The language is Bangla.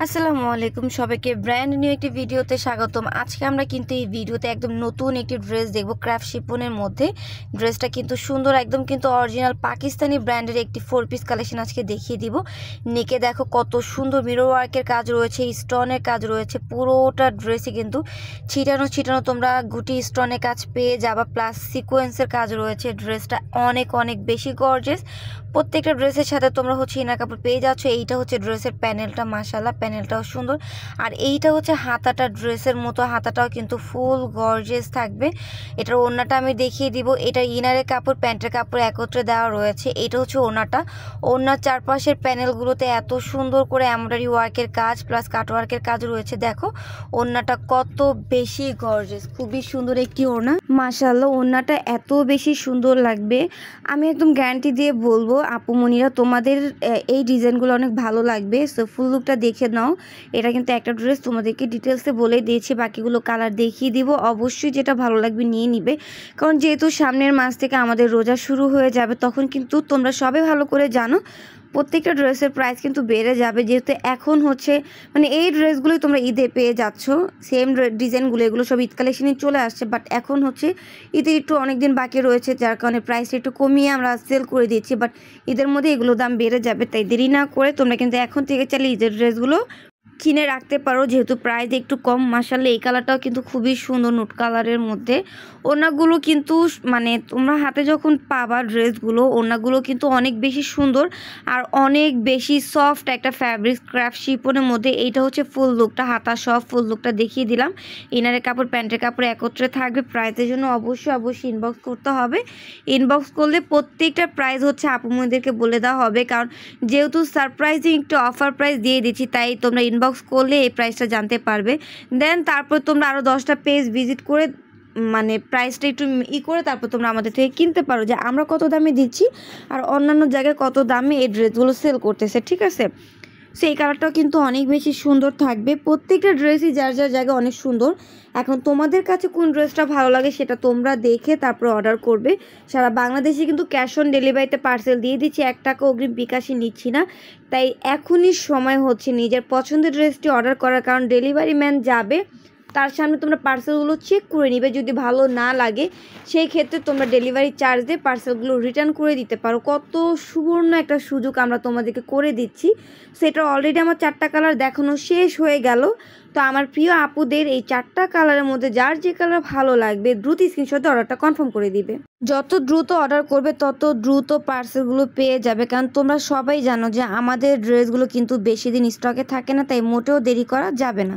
আসসালামু আলাইকুম সবাইকে ব্র্যান্ড নিউ একটি ভিডিওতে স্বাগতম। আজকে আমরা কিন্তু এই ভিডিওতে একদম নতুন একটি ড্রেস দেখব ক্রাফট শিপনের মধ্যে। ড্রেসটা কিন্তু সুন্দর, একদম কিন্তু অরিজিনাল পাকিস্তানি ব্র্যান্ডের একটি 4 পিস কালেকশন আজকে দেখিয়ে দিব। নেকে দেখো কত সুন্দর মিরর ওয়ার্কের কাজ রয়েছে, স্টোনের কাজ রয়েছে, পুরোটা ড্রেসে কিন্তু ছিটানো ছিটানো তোমরা গুটি স্টোনের কাজ পেয়ে যাবা, প্লাস সিকোয়েন্সের কাজ রয়েছে। ড্রেসটা অনেক অনেক বেশি গর্জিয়াস। প্রত্যেকটা ড্রেসের সাথে তোমরা ইনার কাপড় পেয়ে যাচ্ছ। এইটা হচ্ছে ড্রেসের প্যানেলটা, মাশাআল্লাহ প্যানেলটাও সুন্দর। আর এইটা হচ্ছে হাতাটা, ড্রেসের মতো হাতাটাও কিন্তু ফুল গর্জিয়াস থাকবে। এটার ওড়নাটা আমি দেখিয়ে দিব। এটা ইনারের কাপড় প্যান্টের কাপড় একত্রে দেওয়া রয়েছে। এটা হচ্ছে ওড়নাটা। ওড়নার চারপাশের প্যানেলগুলোতে এত সুন্দর করে এমব্রয়ডারি ওয়ার্কের কাজ প্লাস কাট ওয়ার্কের কাজ রয়েছে। দেখো ওড়নাটা কত বেশি গর্জিয়াস, খুবই সুন্দর একটি ওড়না। মাশাআল্লাহ ওড়নাটা এত বেশি সুন্দর লাগবে, আমি একদম গ্যারান্টি দিয়ে বলবো আপুমনিরা তোমাদের এই ডিজাইনগুলো অনেক ভালো লাগবে। সো ফুল লুকটা দেখে নাও। এটা কিন্তু একটা ড্রেস, তোমাদেরকে ডিটেলসে বলে দিয়েছি, বাকিগুলো কালার দেখিয়ে দিব। অবশ্যই যেটা ভালো লাগবে নিয়ে নিবে, কারণ যেহেতু সামনের মাস থেকে আমাদের রোজা শুরু হয়ে যাবে, তখন কিন্তু তোমরা সবাই ভালো করে জানো প্রত্যেকটা ড্রেসের প্রাইস কিন্তু বেড়ে যাবে। যেহেতু এখন মানে এই ড্রেসগুলোই তোমরা ঈদে পেয়ে যাচ্ছ, সেম ডিজাইনগুলো, এগুলো সব ঈদ কালেকশনই চলে আসছে। বাট এখন ঈদে একটু অনেক দিন বাকি রয়েছে, যার কারণে প্রাইসটা একটু কমিয়ে আমরা সেল করে দিচ্ছি। বাট ঈদের মধ্যে এগুলো দাম বেড়ে যাবে, তাই দেরি না করে তোমরা কিন্তু এখন থেকে চাইলে ঈদের ড্রেসগুলো কিনে রাখতে পারো, যেহেতু প্রাইস একটু কম। মাশাআল্লাহ এই কালারটাও কিন্তু খুবই সুন্দর, নোট কালারের মধ্যে। ওড়নাগুলো কিন্তু মানে তোমরা হাতে যখন পাবা ড্রেসগুলো, ওড়নাগুলো কিন্তু অনেক বেশি সুন্দর আর অনেক বেশি সফট একটা ফ্যাব্রিক ক্রাফট শিপনের মধ্যে। এইটা হচ্ছে ফুল লুকটা, হাতা সব ফুল লুকটা দেখিয়ে দিলাম। ইনারের কাপড় প্যান্টের কাপড় একত্রে থাকবে। প্রাইসের জন্য অবশ্যই ইনবক্স করতে হবে। ইনবক্স করলে প্রত্যেকটা প্রাইস আপুমনিদেরকে বলে দেওয়া হবে, কারণ যেহেতু সারপ্রাইজিং একটু অফার প্রাইস দিয়ে দিচ্ছি, তাই তোমরা ইনবক্স করলে এই প্রাইসটা জানতে পারবে। দেন তারপর তোমরা আরও 10টা পেজ ভিজিট করে মানে প্রাইসটা একটু করে তারপর তোমরা আমাদের থেকে কিনতে পারো, যে আমরা কত দামে দিচ্ছি আর অন্যান্য জায়গায় কত দামে এই ড্রেসগুলো সেল করতেছে, ঠিক আছে। সো এই কালারটাও কিন্তু অনেক বেশি সুন্দর থাকবে। প্রত্যেকটা ড্রেসই যার যার জায়গায় অনেক সুন্দর। এখন তোমাদের কাছে কোন ড্রেসটা ভালো লাগে সেটা তোমরা দেখে তারপর অর্ডার করবে। সারা বাংলাদেশে কিন্তু ক্যাশ অন ডেলিভারিতে পার্সেল দিয়ে দিচ্ছি, 1 টাকা অগ্রিম বিকাশে নিচ্ছি না। তাই এখনই সময় নিজের পছন্দের ড্রেসটি অর্ডার করার, কারণ ডেলিভারি ম্যান যাবে, তার সামনে তোমরা পার্সেলগুলো চেক করে নিবে। যদি ভালো না লাগে সেই ক্ষেত্রে তোমরা ডেলিভারি চার্জ দিয়ে পার্সেলগুলো রিটার্ন করে দিতে পারো। কত সুবর্ণ একটা সুযোগ আমরা তোমাদেরকে করে দিচ্ছি। সেটা অলরেডি আমার 4টা কালার দেখানো শেষ হয়ে গেল। তো আমার প্রিয় আপুদের এই 4টা কালারের মধ্যে যার যে কালার ভালো লাগবে দ্রুত স্ক্রিনশটে অর্ডারটা কনফার্ম করে দিবে। যত দ্রুত অর্ডার করবে তত দ্রুত পার্সেলগুলো পেয়ে যাবে, কারণ তোমরা সবাই জানো যে আমাদের ড্রেসগুলো কিন্তু বেশি দিন স্টকে থাকে না, তাই মোটেও দেরি করা যাবে না।